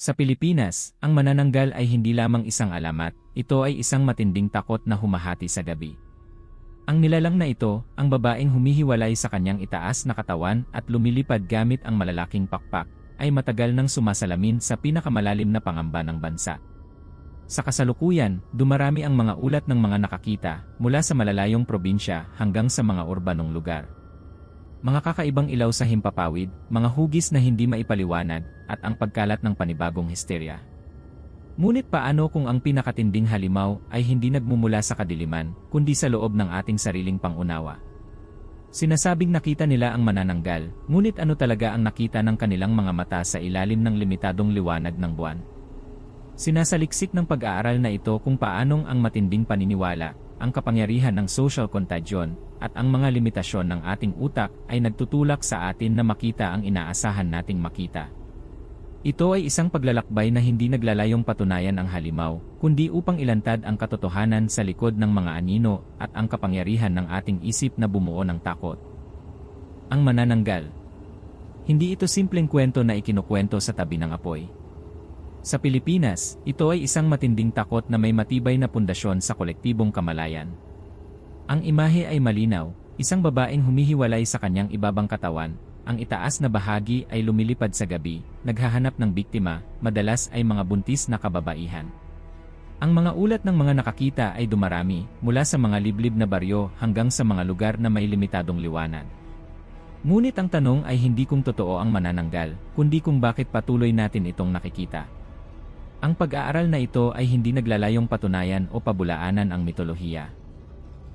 Sa Pilipinas, ang manananggal ay hindi lamang isang alamat, ito ay isang matinding takot na humahati sa gabi. Ang nilalang na ito, ang babaeng humihiwalay sa kanyang itaas na katawan at lumilipad gamit ang malalaking pakpak, ay matagal nang sumasalamin sa pinakamalalim na pangamba ng bansa. Sa kasalukuyan, dumarami ang mga ulat ng mga nakakita, mula sa malalayong probinsya hanggang sa mga urbanong lugar. Mga kakaibang ilaw sa himpapawid, mga hugis na hindi maipaliwanag, at ang pagkalat ng panibagong histerya. Ngunit paano kung ang pinakatinding halimaw ay hindi nagmumula sa kadiliman, kundi sa loob ng ating sariling pangunawa? Sinasabing nakita nila ang manananggal, ngunit ano talaga ang nakita ng kanilang mga mata sa ilalim ng limitadong liwanag ng buwan? Sinasaliksik ng pag-aaral na ito kung paanong ang matinding paniniwala, ang kapangyarihan ng social contagion, at ang mga limitasyon ng ating utak ay nagtutulak sa atin na makita ang inaasahan nating makita. Ito ay isang paglalakbay na hindi naglalayong patunayan ang halimaw, kundi upang ilantad ang katotohanan sa likod ng mga anino at ang kapangyarihan ng ating isip na bumuo ng takot. Ang manananggal. Hindi ito simpleng kwento na ikinukwento sa tabi ng apoy. Sa Pilipinas, ito ay isang matinding takot na may matibay na pundasyon sa kolektibong kamalayan. Ang imahe ay malinaw, isang babaeng humihiwalay sa kanyang ibabang katawan, ang itaas na bahagi ay lumilipad sa gabi, naghahanap ng biktima, madalas ay mga buntis na kababaihan. Ang mga ulat ng mga nakakita ay dumarami, mula sa mga liblib na baryo hanggang sa mga lugar na may limitadong liwanag. Ngunit ang tanong ay hindi kung totoo ang manananggal, kundi kung bakit patuloy natin itong nakikita. Ang pag-aaral na ito ay hindi naglalayong patunayan o pabulaanan ang mitolohiya.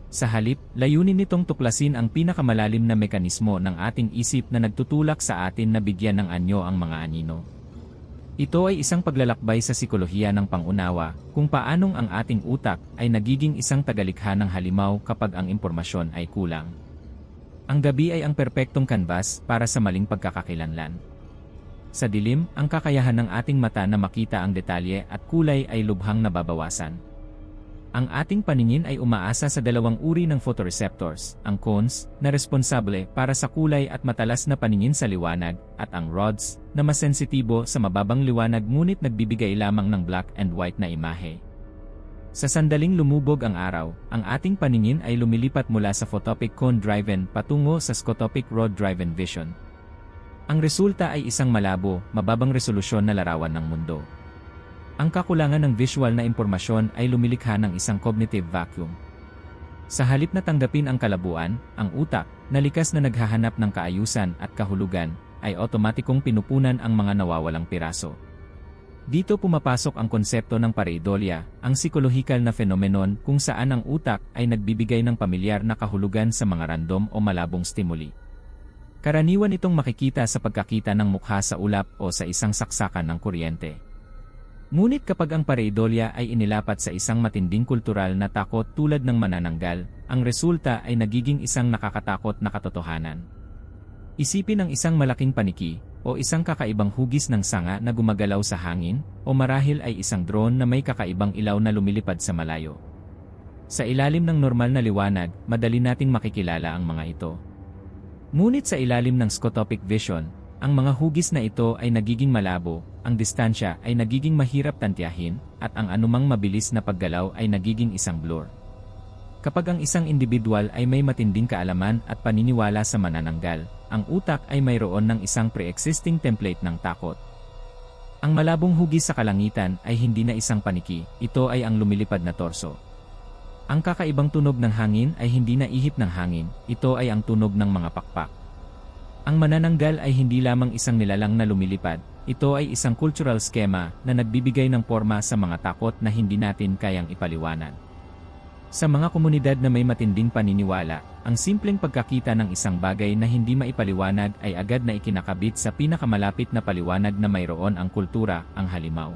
Sa halip, layunin nitong tuklasin ang pinakamalalim na mekanismo ng ating isip na nagtutulak sa atin na bigyan ng anyo ang mga anino. Ito ay isang paglalakbay sa sikolohiya ng pangunawa, kung paanong ang ating utak ay nagiging isang tagalikha ng halimaw kapag ang impormasyon ay kulang. Ang gabi ay ang perpektong kanbas para sa maling pagkakakilanlan. Sa dilim, ang kakayahan ng ating mata na makita ang detalye at kulay ay lubhang nababawasan. Ang ating paningin ay umaasa sa dalawang uri ng photoreceptors, ang cones, na responsable para sa kulay at matalas na paningin sa liwanag, at ang rods, na mas sensitibo sa mababang liwanag ngunit nagbibigay lamang ng black and white na imahe. Sa sandaling lumubog ang araw, ang ating paningin ay lumilipat mula sa photopic cone-driven patungo sa scotopic rod-driven vision. Ang resulta ay isang malabo, mababang resolusyon na larawan ng mundo. Ang kakulangan ng visual na impormasyon ay lumilikha ng isang cognitive vacuum. Sa halip na tanggapin ang kalabuan, ang utak, na likas na naghahanap ng kaayusan at kahulugan, ay otomatikong pinupunan ang mga nawawalang piraso. Dito pumapasok ang konsepto ng pareidolia, ang psikolohikal na fenomenon kung saan ang utak ay nagbibigay ng pamilyar na kahulugan sa mga random o malabong stimuli. Karaniwan itong makikita sa pagkakita ng mukha sa ulap o sa isang saksakan ng kuryente. Ngunit kapag ang pareidolia ay inilapat sa isang matinding kultural na takot tulad ng manananggal, ang resulta ay nagiging isang nakakatakot na katotohanan. Isipin ang isang malaking paniki, o isang kakaibang hugis ng sanga na gumagalaw sa hangin, o marahil ay isang drone na may kakaibang ilaw na lumilipad sa malayo. Sa ilalim ng normal na liwanag, madali nating makikilala ang mga ito. Ngunit sa ilalim ng scotopic vision, ang mga hugis na ito ay nagiging malabo, ang distansya ay nagiging mahirap tantiyahin, at ang anumang mabilis na paggalaw ay nagiging isang blur. Kapag ang isang individual ay may matinding kaalaman at paniniwala sa manananggal, ang utak ay mayroon ng isang pre-existing template ng takot. Ang malabong hugis sa kalangitan ay hindi na isang paniki, ito ay ang lumilipad na torso. Ang kakaibang tunog ng hangin ay hindi na ihip ng hangin, ito ay ang tunog ng mga pakpak. Ang manananggal ay hindi lamang isang nilalang na lumilipad, ito ay isang cultural schema na nagbibigay ng porma sa mga takot na hindi natin kayang ipaliwanag. Sa mga komunidad na may matinding paniniwala, ang simpleng pagkakita ng isang bagay na hindi maipaliwanag ay agad na ikinakabit sa pinakamalapit na paliwanag na mayroon ang kultura, ang halimaw.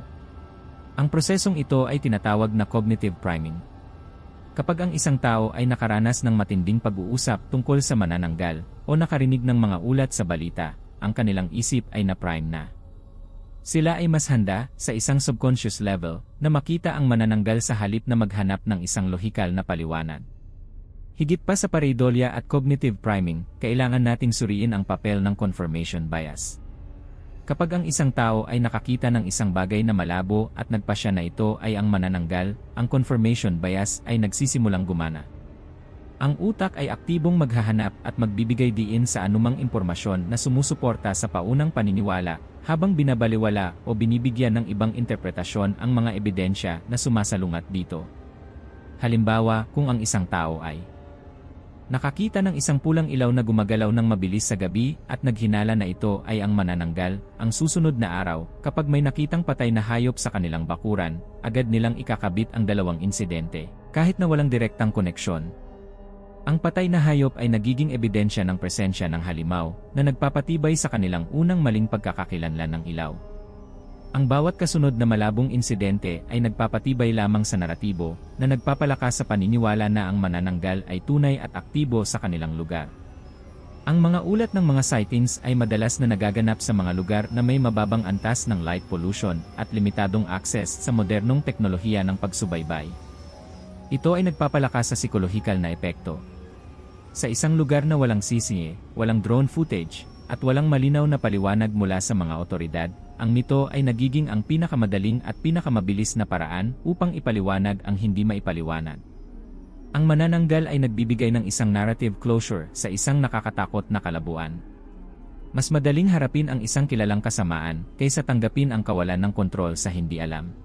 Ang prosesong ito ay tinatawag na cognitive priming. Kapag ang isang tao ay nakaranas ng matinding pag-uusap tungkol sa manananggal, o nakarinig ng mga ulat sa balita, ang kanilang isip ay na-prime na. Sila ay mas handa, sa isang subconscious level, na makita ang manananggal sa halip na maghanap ng isang lohikal na paliwanag. Higit pa sa pareidolia at cognitive priming, kailangan nating suriin ang papel ng confirmation bias. Kapag ang isang tao ay nakakita ng isang bagay na malabo at nagpasya na ito ay ang manananggal, ang confirmation bias ay nagsisimulang gumana. Ang utak ay aktibong maghahanap at magbibigay diin sa anumang impormasyon na sumusuporta sa paunang paniniwala, habang binabaliwala o binibigyan ng ibang interpretasyon ang mga ebidensya na sumasalungat dito. Halimbawa, kung ang isang tao ay nakakita ng isang pulang ilaw na gumagalaw ng mabilis sa gabi at naghinala na ito ay ang manananggal, ang susunod na araw, kapag may nakitang patay na hayop sa kanilang bakuran, agad nilang ikakabit ang dalawang insidente, kahit na walang direktang koneksyon. Ang patay na hayop ay nagiging ebidensya ng presensya ng halimaw na nagpapatibay sa kanilang unang maling pagkakakilanlan ng ilaw. Ang bawat kasunod na malabong insidente ay nagpapatibay lamang sa naratibo na nagpapalakas sa paniniwala na ang manananggal ay tunay at aktibo sa kanilang lugar. Ang mga ulat ng mga sightings ay madalas na nagaganap sa mga lugar na may mababang antas ng light pollution at limitadong access sa modernong teknolohiya ng pagsubaybay. Ito ay nagpapalakas sa psikolohikal na epekto. Sa isang lugar na walang CCTV, walang drone footage, at walang malinaw na paliwanag mula sa mga otoridad, ang mito ay nagiging ang pinakamadaling at pinakamabilis na paraan upang ipaliwanag ang hindi maipaliwanag. Ang manananggal ay nagbibigay ng isang narrative closure sa isang nakakatakot na kalabuan. Mas madaling harapin ang isang kilalang kasamaan kaysa tanggapin ang kawalan ng kontrol sa hindi alam.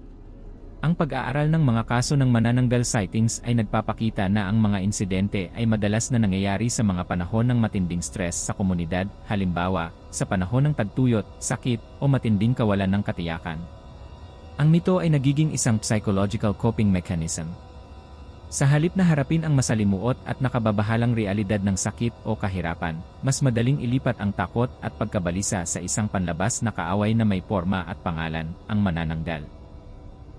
Ang pag-aaral ng mga kaso ng manananggal sightings ay nagpapakita na ang mga insidente ay madalas na nangyayari sa mga panahon ng matinding stress sa komunidad, halimbawa, sa panahon ng tagtuyot, sakit, o matinding kawalan ng katiyakan. Ang mito ay nagiging isang psychological coping mechanism. Sa halip na harapin ang masalimuot at nakababahalang realidad ng sakit o kahirapan, mas madaling ilipat ang takot at pagkabalisa sa isang panlabas na kaaway na may porma at pangalan, ang manananggal.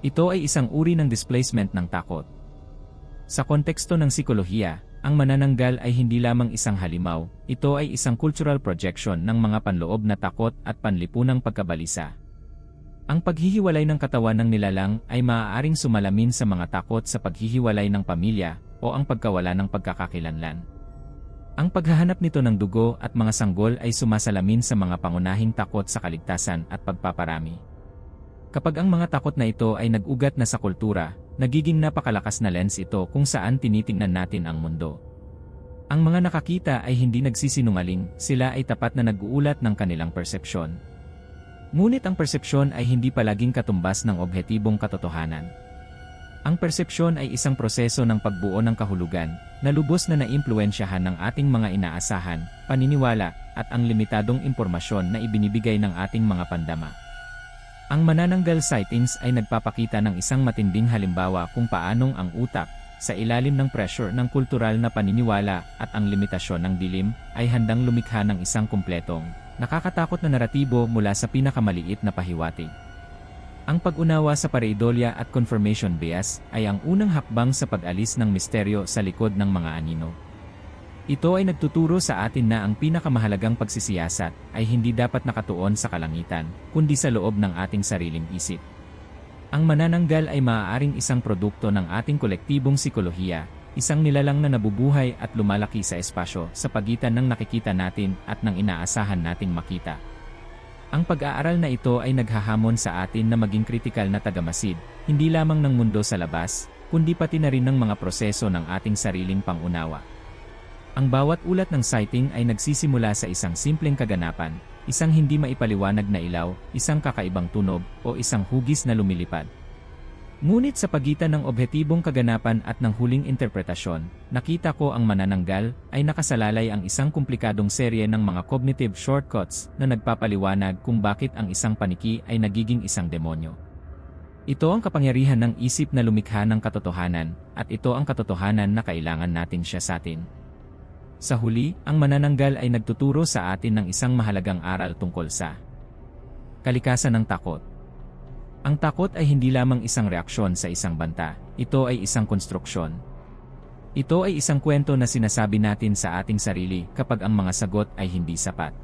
Ito ay isang uri ng displacement ng takot. Sa konteksto ng psikolohiya, ang manananggal ay hindi lamang isang halimaw, ito ay isang cultural projection ng mga panloob na takot at panlipunang pagkabalisa. Ang paghihiwalay ng katawan ng nilalang ay maaaring sumalamin sa mga takot sa paghihiwalay ng pamilya o ang pagkawala ng pagkakakilanlan. Ang paghahanap nito ng dugo at mga sanggol ay sumasalamin sa mga pangunahing takot sa kaligtasan at pagpaparami. Kapag ang mga takot na ito ay nag-ugat na sa kultura, nagiging napakalakas na lens ito kung saan tinitingnan natin ang mundo. Ang mga nakakita ay hindi nagsisinungaling, sila ay tapat na nag-uulat ng kanilang persepsyon. Ngunit ang persepsyon ay hindi palaging katumbas ng objetibong katotohanan. Ang persepsyon ay isang proseso ng pagbuo ng kahulugan, na lubos na naimpluwensyahan ng ating mga inaasahan, paniniwala, at ang limitadong impormasyon na ibinibigay ng ating mga pandama. Ang manananggal sightings ay nagpapakita ng isang matinding halimbawa kung paanong ang utak, sa ilalim ng pressure ng kultural na paniniwala at ang limitasyon ng dilim, ay handang lumikha ng isang kumpletong, nakakatakot na naratibo mula sa pinakamaliit na pahiwatig. Ang pag-unawa sa pareidolia at confirmation bias ay ang unang hakbang sa pag-alis ng misteryo sa likod ng mga anino. Ito ay nagtuturo sa atin na ang pinakamahalagang pagsisiyasat ay hindi dapat nakatuon sa kalangitan, kundi sa loob ng ating sariling isip. Ang manananggal ay maaaring isang produkto ng ating kolektibong psikolohiya, isang nilalang na nabubuhay at lumalaki sa espasyo sa pagitan ng nakikita natin at ng inaasahan nating makita. Ang pag-aaral na ito ay naghahamon sa atin na maging kritikal na tagamasid, hindi lamang ng mundo sa labas, kundi pati na rin ng mga proseso ng ating sariling pangunawa. Ang bawat ulat ng sighting ay nagsisimula sa isang simpleng kaganapan, isang hindi maipaliwanag na ilaw, isang kakaibang tunog, o isang hugis na lumilipad. Ngunit sa pagitan ng objetibong kaganapan at ng huling interpretasyon, nakita ko ang manananggal ay nakasalalay ang isang komplikadong serye ng mga cognitive shortcuts na nagpapaliwanag kung bakit ang isang paniki ay nagiging isang demonyo. Ito ang kapangyarihan ng isip na lumikha ng katotohanan, at ito ang katotohanan na kailangan natin siya sa atin. Sa huli, ang manananggal ay nagtuturo sa atin ng isang mahalagang aral tungkol sa kalikasan ng takot. Ang takot ay hindi lamang isang reaksyon sa isang banta, ito ay isang konstruksyon. Ito ay isang kwento na sinasabi natin sa ating sarili kapag ang mga sagot ay hindi sapat.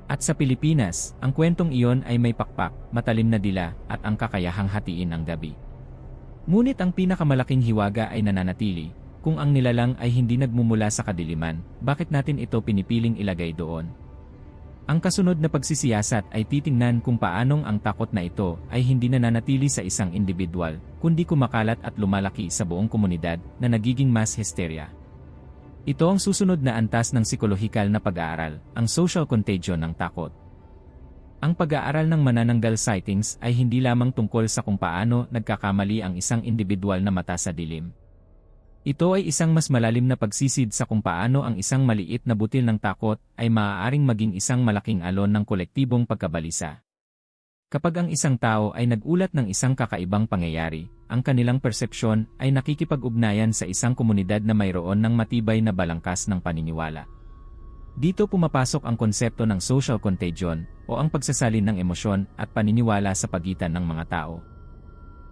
At sa Pilipinas, ang kwentong iyon ay may pakpak, matalim na dila, at ang kakayahang hatiin ang gabi. Ngunit ang pinakamalaking hiwaga ay nananatili. Kung ang nilalang ay hindi nagmumula sa kadiliman, bakit natin ito pinipiling ilagay doon? Ang kasunod na pagsisiyasat ay titingnan kung paanong ang takot na ito ay hindi nananatili sa isang individual, kundi kumakalat at lumalaki sa buong komunidad na nagiging mass hysteria. Ito ang susunod na antas ng psikolohikal na pag-aaral, ang social contagion ng takot. Ang pag-aaral ng manananggal sightings ay hindi lamang tungkol sa kung paano nagkakamali ang isang individual na mata sa dilim. Ito ay isang mas malalim na pagsisid sa kung paano ang isang maliit na butil ng takot ay maaaring maging isang malaking alon ng kolektibong pagkabalisa. Kapag ang isang tao ay nagulat ng isang kakaibang pangyayari, ang kanilang persepsyon ay nakikipag-ugnayan sa isang komunidad na mayroon ng matibay na balangkas ng paniniwala. Dito pumapasok ang konsepto ng social contagion o ang pagsasalin ng emosyon at paniniwala sa pagitan ng mga tao.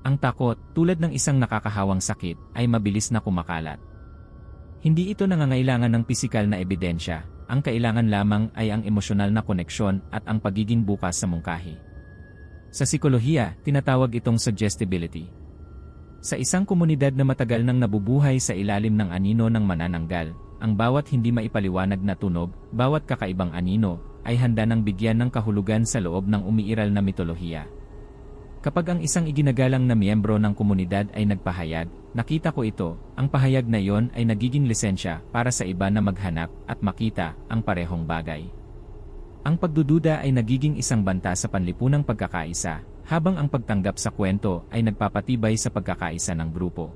Ang takot, tulad ng isang nakakahawang sakit, ay mabilis na kumakalat. Hindi ito nangangailangan ng pisikal na ebidensya, ang kailangan lamang ay ang emosyonal na koneksyon at ang pagiging bukas sa mungkahi. Sa psikolohiya, tinatawag itong suggestibility. Sa isang komunidad na matagal nang nabubuhay sa ilalim ng anino ng manananggal, ang bawat hindi maipaliwanag na tunog, bawat kakaibang anino, ay handa nang bigyan ng kahulugan sa loob ng umiiral na mitolohiya. Kapag ang isang iginagalang na miyembro ng komunidad ay nagpahayag, nakita ko ito, ang pahayag na iyon ay nagiging lisensya para sa iba na maghanap at makita ang parehong bagay. Ang pagdududa ay nagiging isang banta sa panlipunang pagkakaisa, habang ang pagtanggap sa kwento ay nagpapatibay sa pagkakaisa ng grupo.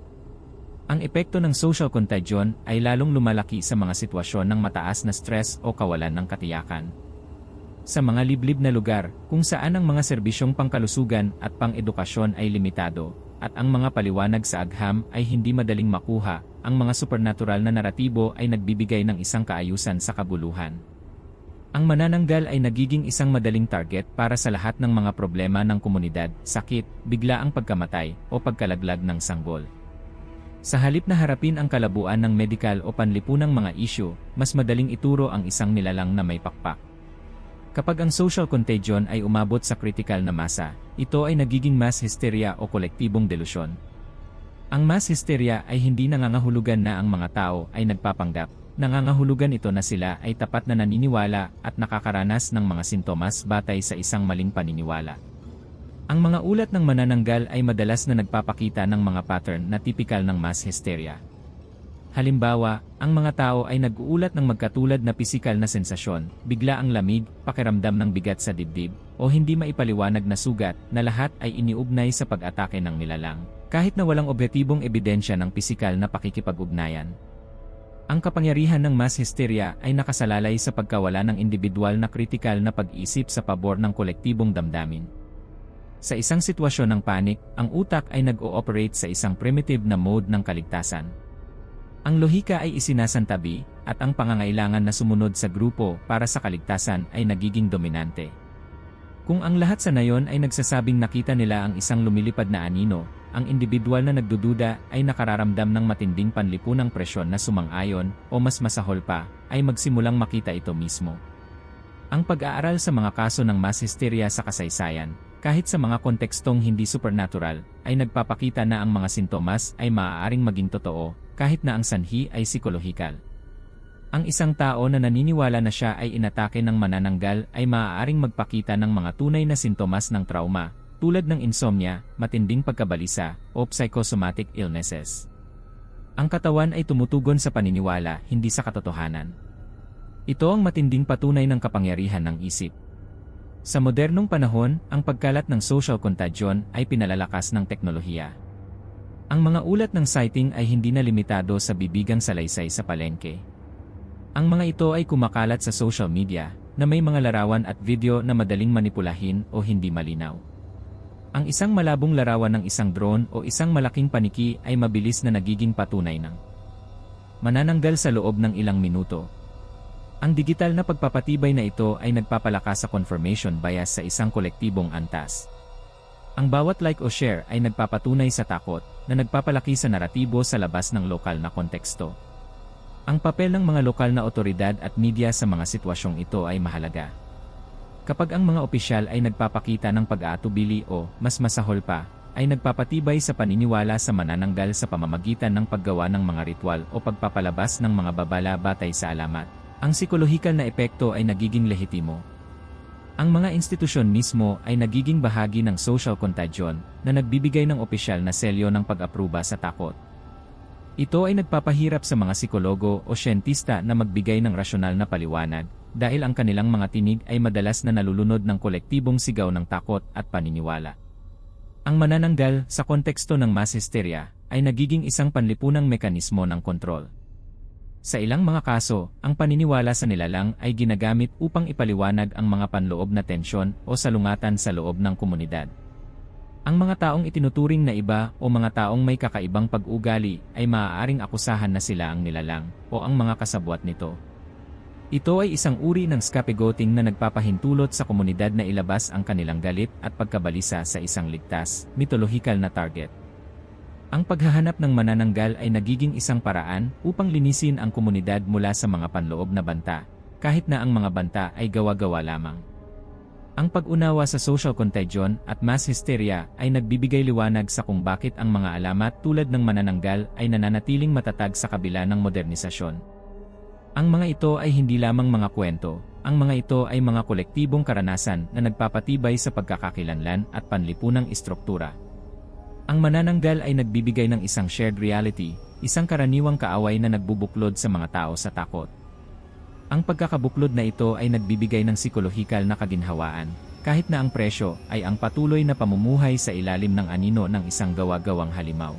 Ang epekto ng social contagion ay lalong lumalaki sa mga sitwasyon ng mataas na stress o kawalan ng katiyakan. Sa mga liblib na lugar, kung saan ang mga serbisyong pangkalusugan at pang-edukasyon ay limitado, at ang mga paliwanag sa agham ay hindi madaling makuha, ang mga supernatural na naratibo ay nagbibigay ng isang kaayusan sa kabuluhan. Ang manananggal ay nagiging isang madaling target para sa lahat ng mga problema ng komunidad, sakit, biglaang pagkamatay, o pagkalaglag ng sanggol. Sa halip na harapin ang kalabuan ng medikal o panlipunang mga isyu, mas madaling ituro ang isang nilalang na may pakpak. Kapag ang social contagion ay umabot sa kritikal na masa, ito ay nagiging mass hysteria o kolektibong delusyon. Ang mass hysteria ay hindi nangangahulugan na ang mga tao ay nagpapanggap, nangangahulugan ito na sila ay tapat na naniniwala at nakakaranas ng mga sintomas batay sa isang maling paniniwala. Ang mga ulat ng manananggal ay madalas na nagpapakita ng mga pattern na tipikal ng mass hysteria. Halimbawa, ang mga tao ay nag-uulat ng magkatulad na pisikal na sensasyon, bigla ang lamig, pakiramdam ng bigat sa dibdib, o hindi maipaliwanag na sugat na lahat ay iniugnay sa pag-atake ng nilalang, kahit na walang objektibong ebidensya ng pisikal na pakikipag-ugnayan. Ang kapangyarihan ng mass hysteria ay nakasalalay sa pagkawala ng individual na kritikal na pag-isip sa pabor ng kolektibong damdamin. Sa isang sitwasyon ng panik, ang utak ay nag-ooperate sa isang primitive na mode ng kaligtasan. Ang lohika ay isinasantabi, at ang pangangailangan na sumunod sa grupo para sa kaligtasan ay nagiging dominante. Kung ang lahat sa nayon ay nagsasabing nakita nila ang isang lumilipad na anino, ang individual na nagdududa ay nakararamdam ng matinding panlipunang presyon na sumang-ayon, o mas masahol pa, ay magsimulang makita ito mismo. Ang pag-aaral sa mga kaso ng mass hysteria sa kasaysayan, kahit sa mga kontekstong hindi supernatural, ay nagpapakita na ang mga sintomas ay maaaring maging totoo, kahit na ang sanhi ay psikolohikal. Ang isang tao na naniniwala na siya ay inatake ng manananggal ay maaaring magpakita ng mga tunay na sintomas ng trauma, tulad ng insomnia, matinding pagkabalisa, o psychosomatic illnesses. Ang katawan ay tumutugon sa paniniwala, hindi sa katotohanan. Ito ang matinding patunay ng kapangyarihan ng isip. Sa modernong panahon, ang pagkalat ng social contagion ay pinalalakas ng teknolohiya. Ang mga ulat ng sighting ay hindi na limitado sa bibigang salaysay sa palengke. Ang mga ito ay kumakalat sa social media, na may mga larawan at video na madaling manipulahin o hindi malinaw. Ang isang malabong larawan ng isang drone o isang malaking paniki ay mabilis na nagiging patunay ng manananggal sa loob ng ilang minuto. Ang digital na pagpapatibay na ito ay nagpapalakas sa confirmation bias sa isang kolektibong antas. Ang bawat like o share ay nagpapatunay sa takot, na nagpapalaki sa naratibo sa labas ng lokal na konteksto. Ang papel ng mga lokal na otoridad at media sa mga sitwasyong ito ay mahalaga. Kapag ang mga opisyal ay nagpapakita ng pag-aatubili o, mas masahol pa, ay nagpapatibay sa paniniwala sa manananggal sa pamamagitan ng paggawa ng mga ritual o pagpapalabas ng mga babala batay sa alamat, ang psikolohikal na epekto ay nagiging lehitimo. Ang mga institusyon mismo ay nagiging bahagi ng social contagion na nagbibigay ng opisyal na selyo ng pag-apruba sa takot. Ito ay nagpapahirap sa mga psikologo o siyentista na magbigay ng rasyonal na paliwanag dahil ang kanilang mga tinig ay madalas na nalulunod ng kolektibong sigaw ng takot at paniniwala. Ang manananggal sa konteksto ng mass hysteria ay nagiging isang panlipunang mekanismo ng kontrol. Sa ilang mga kaso, ang paniniwala sa nilalang ay ginagamit upang ipaliwanag ang mga panloob na tensyon o salungatan sa loob ng komunidad. Ang mga taong itinuturing na iba o mga taong may kakaibang pag-ugali ay maaaring akusahan na sila ang nilalang o ang mga kasabwat nito. Ito ay isang uri ng scapegoating na nagpapahintulot sa komunidad na ilabas ang kanilang galit at pagkabalisa sa isang ligtas, mitolohikal na target. Ang paghahanap ng manananggal ay nagiging isang paraan upang linisin ang komunidad mula sa mga panloob na banta, kahit na ang mga banta ay gawa-gawa lamang. Ang pag-unawa sa social contagion at mass hysteria ay nagbibigay liwanag sa kung bakit ang mga alamat tulad ng manananggal ay nananatiling matatag sa kabila ng modernisasyon. Ang mga ito ay hindi lamang mga kwento, ang mga ito ay mga kolektibong karanasan na nagpapatibay sa pagkakakilanlan at panlipunang istruktura. Ang manananggal ay nagbibigay ng isang shared reality, isang karaniwang kaaway na nagbubuklod sa mga tao sa takot. Ang pagkakabuklod na ito ay nagbibigay ng psikolohikal na kaginhawaan, kahit na ang presyo ay ang patuloy na pamumuhay sa ilalim ng anino ng isang gawa-gawang halimaw.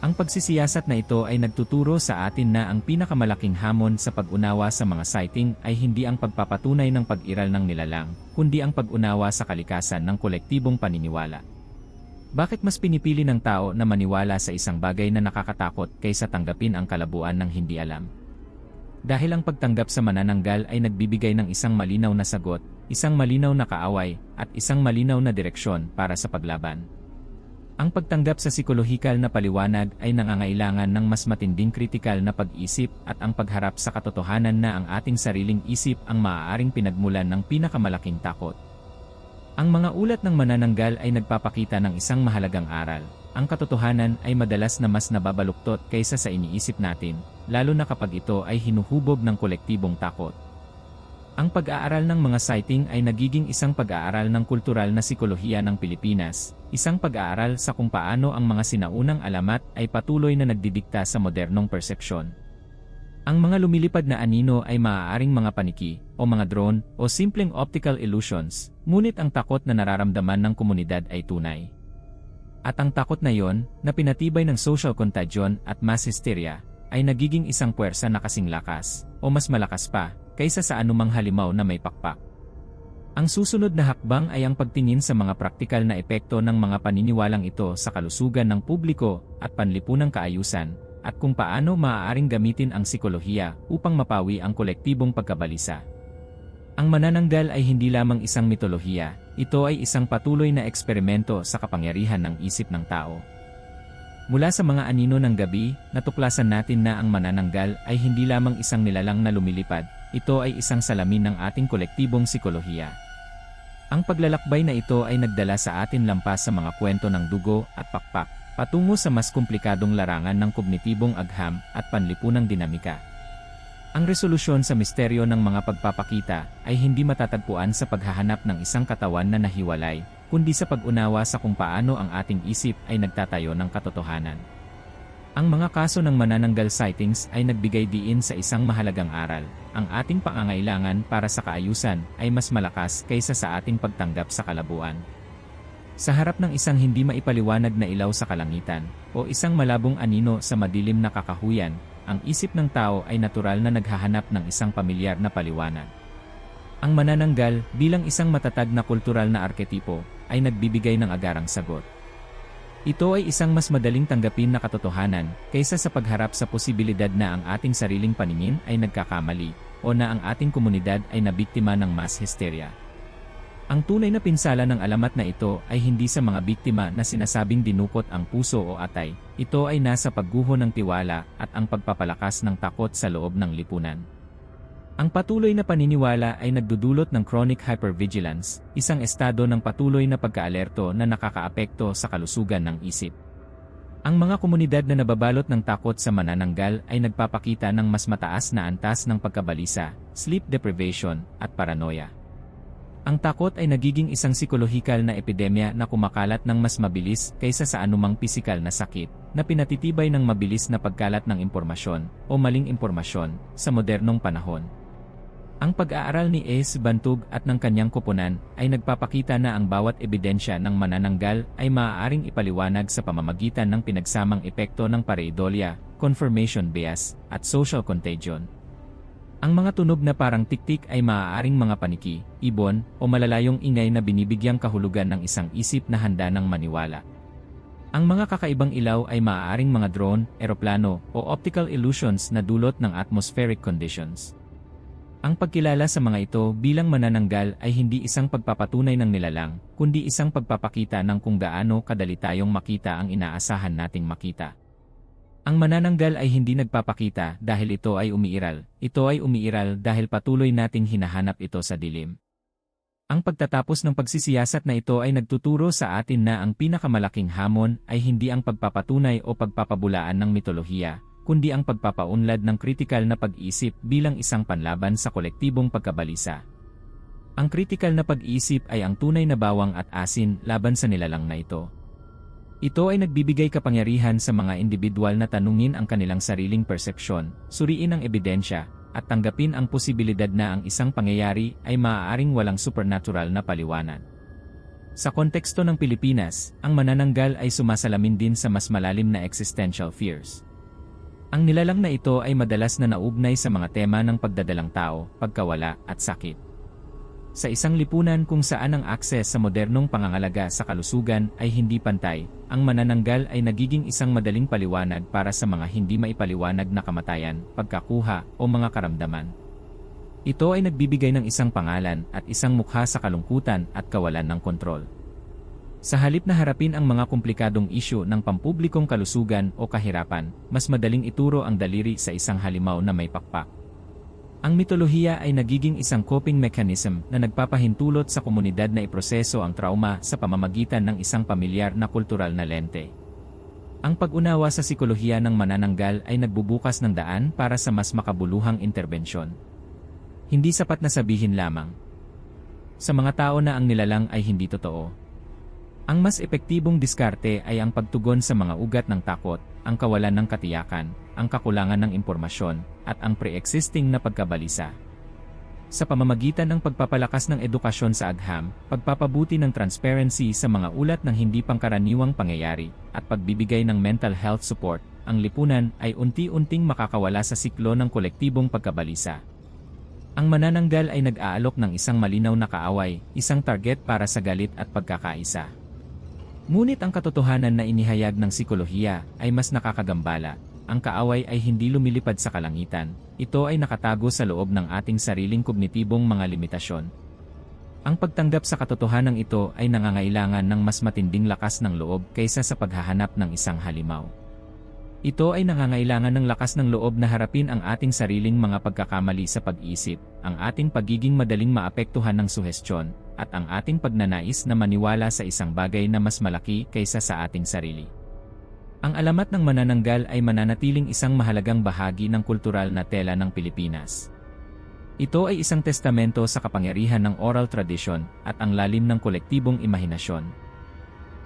Ang pagsisiyasat na ito ay nagtuturo sa atin na ang pinakamalaking hamon sa pag-unawa sa mga sighting ay hindi ang pagpapatunay ng pag-iral ng nilalang, kundi ang pag-unawa sa kalikasan ng kolektibong paniniwala. Bakit mas pinipili ng tao na maniwala sa isang bagay na nakakatakot kaysa tanggapin ang kalabuan ng hindi alam? Dahil ang pagtanggap sa manananggal ay nagbibigay ng isang malinaw na sagot, isang malinaw na kaaway, at isang malinaw na direksyon para sa paglaban. Ang pagtanggap sa psikolohikal na paliwanag ay nangangailangan ng mas matinding kritikal na pag-isip at ang pagharap sa katotohanan na ang ating sariling isip ang maaaring pinagmulan ng pinakamalaking takot. Ang mga ulat ng manananggal ay nagpapakita ng isang mahalagang aral. Ang katotohanan ay madalas na mas nababaluktot kaysa sa iniisip natin, lalo na kapag ito ay hinuhubog ng kolektibong takot. Ang pag-aaral ng mga sighting ay nagiging isang pag-aaral ng kultural na sikolohiya ng Pilipinas, isang pag-aaral sa kung paano ang mga sinaunang alamat ay patuloy na nagdidikta sa modernong persepsyon. Ang mga lumilipad na anino ay maaaring mga paniki, o mga drone, o simpleng optical illusions, ngunit ang takot na nararamdaman ng komunidad ay tunay. At ang takot na yon, na pinatibay ng social contagion at mass hysteria, ay nagiging isang puwersa na kasing lakas, o mas malakas pa, kaysa sa anumang halimaw na may pakpak. Ang susunod na hakbang ay ang pagtingin sa mga praktikal na epekto ng mga paniniwalang ito sa kalusugan ng publiko at panlipunang kaayusan, at kung paano maaaring gamitin ang psikolohiya upang mapawi ang kolektibong pagkabalisa. Ang manananggal ay hindi lamang isang mitolohiya, ito ay isang patuloy na eksperimento sa kapangyarihan ng isip ng tao. Mula sa mga anino ng gabi, natuklasan natin na ang manananggal ay hindi lamang isang nilalang na lumilipad, ito ay isang salamin ng ating kolektibong psikolohiya. Ang paglalakbay na ito ay nagdala sa atin lampas sa mga kwento ng dugo at pakpak, patungo sa mas komplikadong larangan ng kognitibong agham at panlipunang dinamika. Ang resolusyon sa misteryo ng mga pagpapakita ay hindi matatagpuan sa paghahanap ng isang katawan na nahiwalay, kundi sa pag-unawa sa kung paano ang ating isip ay nagtatayo ng katotohanan. Ang mga kaso ng manananggal sightings ay nagbigay diin sa isang mahalagang aral. Ang ating pangangailangan para sa kaayusan ay mas malakas kaysa sa ating pagtanggap sa kalabuan. Sa harap ng isang hindi maipaliwanag na ilaw sa kalangitan, o isang malabong anino sa madilim na kakahuyan, ang isip ng tao ay natural na naghahanap ng isang pamilyar na paliwanag. Ang manananggal, bilang isang matatag na kultural na arketipo, ay nagbibigay ng agarang sagot. Ito ay isang mas madaling tanggapin na katotohanan, kaysa sa pagharap sa posibilidad na ang ating sariling paningin ay nagkakamali, o na ang ating komunidad ay nabiktima ng mass hysteria. Ang tunay na pinsala ng alamat na ito ay hindi sa mga biktima na sinasabing dinukot ang puso o atay, ito ay nasa pagguho ng tiwala at ang pagpapalakas ng takot sa loob ng lipunan. Ang patuloy na paniniwala ay nagdudulot ng chronic hypervigilance, isang estado ng patuloy na pagkaalerto na nakakaapekto sa kalusugan ng isip. Ang mga komunidad na nababalot ng takot sa manananggal ay nagpapakita ng mas mataas na antas ng pagkabalisa, sleep deprivation, at paranoia. Ang takot ay nagiging isang psikolohikal na epidemya na kumakalat ng mas mabilis kaysa sa anumang pisikal na sakit, na pinatitibay ng mabilis na pagkalat ng impormasyon o maling impormasyon sa modernong panahon. Ang pag-aaral ni Ace Bantug at ng kanyang koponan ay nagpapakita na ang bawat ebidensya ng manananggal ay maaaring ipaliwanag sa pamamagitan ng pinagsamang epekto ng pareidolia, confirmation bias, at social contagion. Ang mga tunog na parang tiktik ay maaaring mga paniki, ibon, o malalayong ingay na binibigyang kahulugan ng isang isip na handa ng maniwala. Ang mga kakaibang ilaw ay maaaring mga drone, eroplano, o optical illusions na dulot ng atmospheric conditions. Ang pagkilala sa mga ito bilang manananggal ay hindi isang pagpapatunay ng nilalang, kundi isang pagpapakita ng kung gaano kadali tayong makita ang inaasahan nating makita. Ang manananggal ay hindi nagpapakita dahil ito ay umiiral dahil patuloy nating hinahanap ito sa dilim. Ang pagtatapos ng pagsisiyasat na ito ay nagtuturo sa atin na ang pinakamalaking hamon ay hindi ang pagpapatunay o pagpapabulaan ng mitolohiya, kundi ang pagpapaunlad ng kritikal na pag-iisip bilang isang panlaban sa kolektibong pagkabalisa. Ang kritikal na pag-iisip ay ang tunay na bawang at asin laban sa nilalang na ito. Ito ay nagbibigay kapangyarihan sa mga individual na tanungin ang kanilang sariling persepsyon, suriin ang ebidensya, at tanggapin ang posibilidad na ang isang pangyayari ay maaaring walang supernatural na paliwanag. Sa konteksto ng Pilipinas, ang manananggal ay sumasalamin din sa mas malalim na existential fears. Ang nilalang na ito ay madalas na naugnay sa mga tema ng pagdadalang tao, pagkawala, at sakit. Sa isang lipunan kung saan ang akses sa modernong pangangalaga sa kalusugan ay hindi pantay, ang manananggal ay nagiging isang madaling paliwanag para sa mga hindi maipaliwanag na kamatayan, pagkakuha, o mga karamdaman. Ito ay nagbibigay ng isang pangalan at isang mukha sa kalungkutan at kawalan ng kontrol. Sa halip na harapin ang mga komplikadong isyu ng pampublikong kalusugan o kahirapan, mas madaling ituro ang daliri sa isang halimaw na may pakpak. Ang mitolohiya ay nagiging isang coping mechanism na nagpapahintulot sa komunidad na iproseso ang trauma sa pamamagitan ng isang pamilyar na kultural na lente. Ang pag-unawa sa psikolohiya ng manananggal ay nagbubukas ng daan para sa mas makabuluhang interbensyon. Hindi sapat na sabihin lamang sa mga tao na ang nilalang ay hindi totoo. Ang mas epektibong diskarte ay ang pagtugon sa mga ugat ng takot, ang kawalan ng katiyakan, ang kakulangan ng impormasyon, at ang pre-existing na pagkabalisa. Sa pamamagitan ng pagpapalakas ng edukasyon sa agham, pagpapabuti ng transparency sa mga ulat ng hindi pangkaraniwang pangyayari, at pagbibigay ng mental health support, ang lipunan ay unti-unting makakawala sa siklo ng kolektibong pagkabalisa. Ang manananggal ay nag-aalok ng isang malinaw na kaaway, isang target para sa galit at pagkakaisa. Ngunit ang katotohanan na inihayag ng psikolohiya ay mas nakakagambala. Ang kaaway ay hindi lumilipad sa kalangitan, ito ay nakatago sa loob ng ating sariling kognitibong mga limitasyon. Ang pagtanggap sa katotohanan ito ay nangangailangan ng mas matinding lakas ng loob kaysa sa paghahanap ng isang halimaw. Ito ay nangangailangan ng lakas ng loob na harapin ang ating sariling mga pagkakamali sa pag-iisip, ang ating pagiging madaling maapektuhan ng suhestyon, at ang ating pagnanais na maniwala sa isang bagay na mas malaki kaysa sa ating sarili. Ang alamat ng manananggal ay mananatiling isang mahalagang bahagi ng kultural na tela ng Pilipinas. Ito ay isang testamento sa kapangyarihan ng oral tradition at ang lalim ng kolektibong imahinasyon.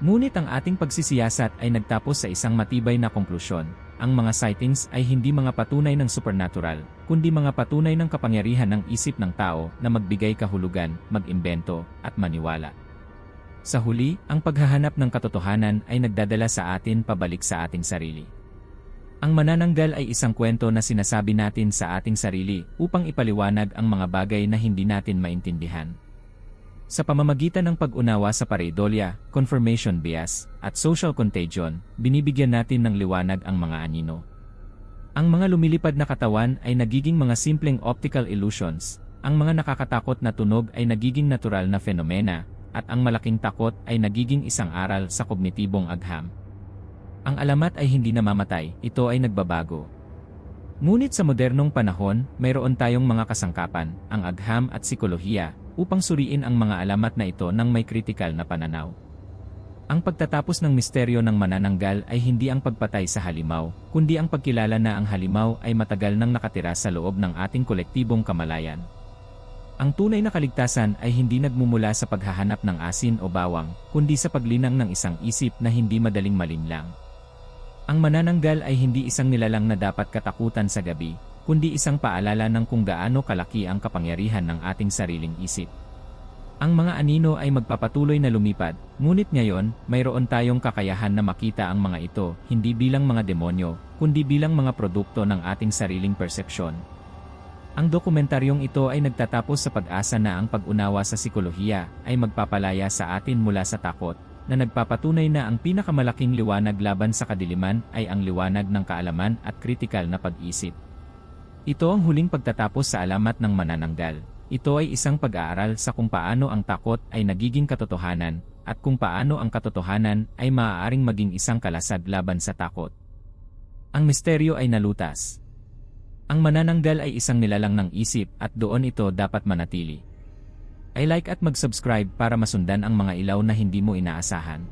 Ngunit ang ating pagsisiyasat ay nagtapos sa isang matibay na konklusyon. Ang mga sightings ay hindi mga patunay ng supernatural, kundi mga patunay ng kapangyarihan ng isip ng tao na magbigay kahulugan, mag-imbento, at maniwala. Sa huli, ang paghahanap ng katotohanan ay nagdadala sa atin pabalik sa ating sarili. Ang manananggal ay isang kwento na sinasabi natin sa ating sarili upang ipaliwanag ang mga bagay na hindi natin maintindihan. Sa pamamagitan ng pag-unawa sa pareidolia, confirmation bias, at social contagion, binibigyan natin ng liwanag ang mga anino. Ang mga lumilipad na katawan ay nagiging mga simpleng optical illusions, ang mga nakakatakot na tunog ay nagiging natural na fenomena, at ang malaking takot ay nagiging isang aral sa kognitibong agham. Ang alamat ay hindi namamatay, ito ay nagbabago. Ngunit sa modernong panahon, mayroon tayong mga kasangkapan, ang agham at psikolohiya, upang suriin ang mga alamat na ito ng may kritikal na pananaw. Ang pagtatapos ng misteryo ng manananggal ay hindi ang pagpatay sa halimaw, kundi ang pagkilala na ang halimaw ay matagal nang nakatira sa loob ng ating kolektibong kamalayan. Ang tunay na kaligtasan ay hindi nagmumula sa paghahanap ng asin o bawang, kundi sa paglinang ng isang isip na hindi madaling malinlang. Ang manananggal ay hindi isang nilalang na dapat katakutan sa gabi, kundi isang paalala ng kung gaano kalaki ang kapangyarihan ng ating sariling isip. Ang mga anino ay magpapatuloy na lumipad, ngunit ngayon, mayroon tayong kakayahan na makita ang mga ito hindi bilang mga demonyo, kundi bilang mga produkto ng ating sariling persepsyon. Ang dokumentaryong ito ay nagtatapos sa pag-asa na ang pag-unawa sa sikolohiya ay magpapalaya sa atin mula sa takot, na nagpapatunay na ang pinakamalaking liwanag laban sa kadiliman ay ang liwanag ng kaalaman at kritikal na pag-isip. Ito ang huling pagtatapos sa alamat ng manananggal. Ito ay isang pag-aaral sa kung paano ang takot ay nagiging katotohanan, at kung paano ang katotohanan ay maaaring maging isang kalasag laban sa takot. Ang misteryo ay nalutas. Ang manananggal ay isang nilalang ng isip at doon ito dapat manatili. I like at mag-subscribe para masundan ang mga ilaw na hindi mo inaasahan.